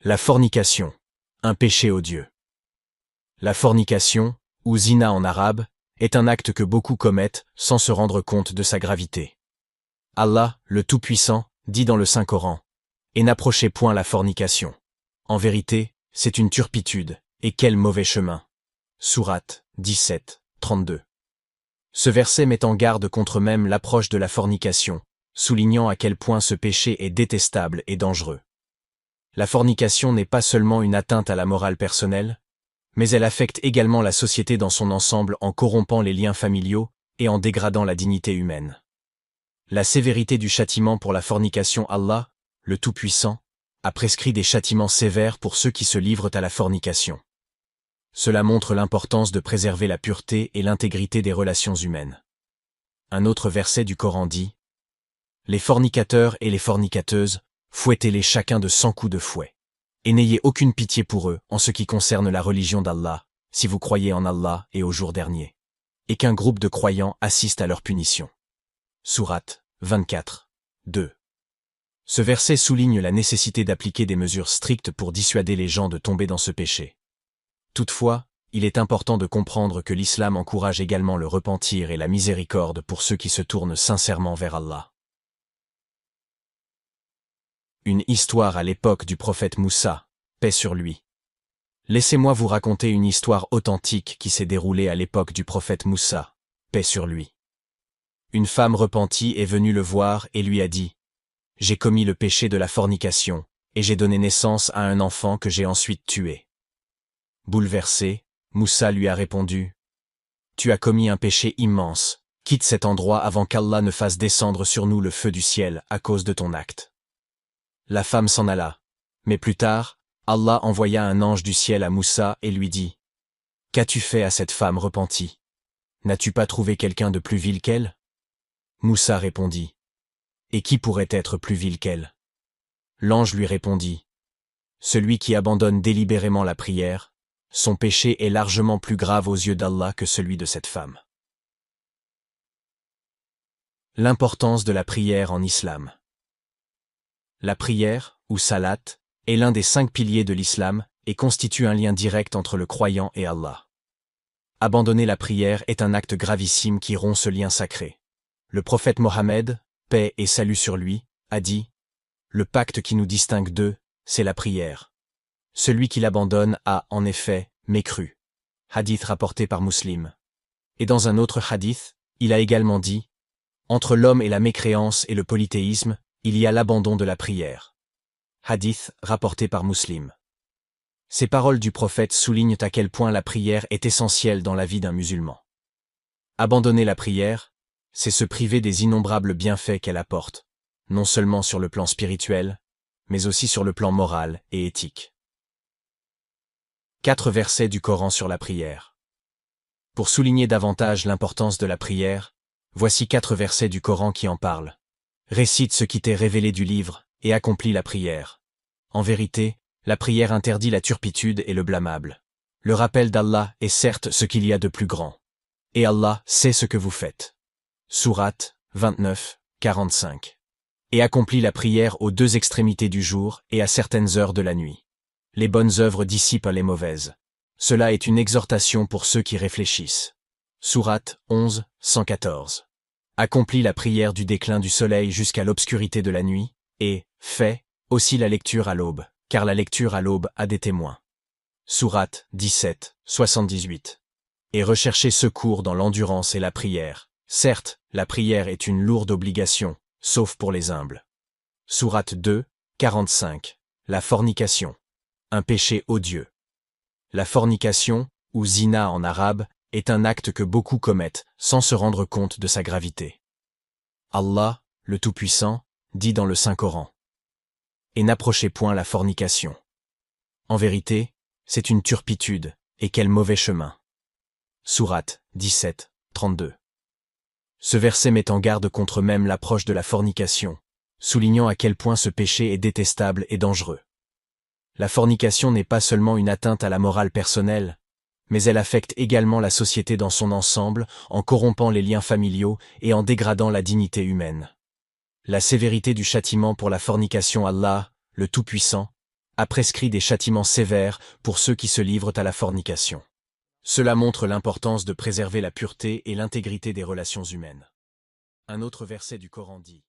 La fornication, un péché odieux. La fornication, ou zina en arabe, est un acte que beaucoup commettent sans se rendre compte de sa gravité. Allah, le Tout-Puissant, dit dans le Saint-Coran, « Et n'approchez point la fornication. En vérité, c'est une turpitude, et quel mauvais chemin. » Sourate 17, 32. Ce verset met en garde contre même l'approche de la fornication, soulignant à quel point ce péché est détestable et dangereux. La fornication n'est pas seulement une atteinte à la morale personnelle, mais elle affecte également la société dans son ensemble en corrompant les liens familiaux et en dégradant la dignité humaine. La sévérité du châtiment pour la fornication. Allah, le Tout-Puissant, a prescrit des châtiments sévères pour ceux qui se livrent à la fornication. Cela montre l'importance de préserver la pureté et l'intégrité des relations humaines. Un autre verset du Coran dit « Les fornicateurs et les fornicateuses, fouettez-les chacun de 100 coups de fouet. Et n'ayez aucune pitié pour eux en ce qui concerne la religion d'Allah, si vous croyez en Allah et au jour dernier. Et qu'un groupe de croyants assiste à leur punition. » Sourate 24, 2. Ce verset souligne la nécessité d'appliquer des mesures strictes pour dissuader les gens de tomber dans ce péché. Toutefois, il est important de comprendre que l'islam encourage également le repentir et la miséricorde pour ceux qui se tournent sincèrement vers Allah. Une histoire à l'époque du prophète Moussa, paix sur lui. Laissez-moi vous raconter une histoire authentique qui s'est déroulée à l'époque du prophète Moussa, paix sur lui. Une femme repentie est venue le voir et lui a dit « J'ai commis le péché de la fornication, et j'ai donné naissance à un enfant que j'ai ensuite tué. » Bouleversé, Moussa lui a répondu « Tu as commis un péché immense, quitte cet endroit avant qu'Allah ne fasse descendre sur nous le feu du ciel à cause de ton acte. » La femme s'en alla, mais plus tard, Allah envoya un ange du ciel à Moussa et lui dit « Qu'as-tu fait à cette femme repentie? N'as-tu pas trouvé quelqu'un de plus vil qu'elle » Moussa répondit « Et qui pourrait être plus vil qu'elle » L'ange lui répondit « Celui qui abandonne délibérément la prière, son péché est largement plus grave aux yeux d'Allah que celui de cette femme. » L'importance de la prière en islam. La prière, ou salat, est l'un des 5 piliers de l'islam et constitue un lien direct entre le croyant et Allah. Abandonner la prière est un acte gravissime qui rompt ce lien sacré. Le prophète Mohammed, paix et salut sur lui, a dit « Le pacte qui nous distingue d'eux, c'est la prière. Celui qui l'abandonne a, en effet, mécru. » Hadith rapporté par Muslim. Et dans un autre hadith, il a également dit « Entre l'homme et la mécréance et le polythéisme, il y a l'abandon de la prière. » Hadith rapporté par Muslim. Ces paroles du prophète soulignent à quel point la prière est essentielle dans la vie d'un musulman. Abandonner la prière, c'est se priver des innombrables bienfaits qu'elle apporte, non seulement sur le plan spirituel, mais aussi sur le plan moral et éthique. 4 versets du Coran sur la prière. Pour souligner davantage l'importance de la prière, voici 4 versets du Coran qui en parlent. Récite ce qui t'est révélé du livre, et accomplis la prière. En vérité, la prière interdit la turpitude et le blâmable. Le rappel d'Allah est certes ce qu'il y a de plus grand. Et Allah sait ce que vous faites. Sourate 29, 45. Et accomplis la prière aux 2 extrémités du jour et à certaines heures de la nuit. Les bonnes œuvres dissipent les mauvaises. Cela est une exhortation pour ceux qui réfléchissent. Sourate 11, 114. Accomplis la prière du déclin du soleil jusqu'à l'obscurité de la nuit, et fais aussi la lecture à l'aube, car la lecture à l'aube a des témoins. Sourate 17, 78. Et recherchez secours dans l'endurance et la prière. Certes, la prière est une lourde obligation, sauf pour les humbles. Sourate 2, 45. La fornication. Un péché odieux. La fornication, ou zina en arabe, est un acte que beaucoup commettent sans se rendre compte de sa gravité. Allah, le Tout-Puissant, dit dans le Saint-Coran « Et n'approchez point la fornication. En vérité, c'est une turpitude, et quel mauvais chemin. » Sourate 17, 32. Ce verset met en garde contre même l'approche de la fornication, soulignant à quel point ce péché est détestable et dangereux. La fornication n'est pas seulement une atteinte à la morale personnelle, mais elle affecte également la société dans son ensemble en corrompant les liens familiaux et en dégradant la dignité humaine. La sévérité du châtiment pour la fornication. Allah, le Tout-Puissant, a prescrit des châtiments sévères pour ceux qui se livrent à la fornication. Cela montre l'importance de préserver la pureté et l'intégrité des relations humaines. Un autre verset du Coran dit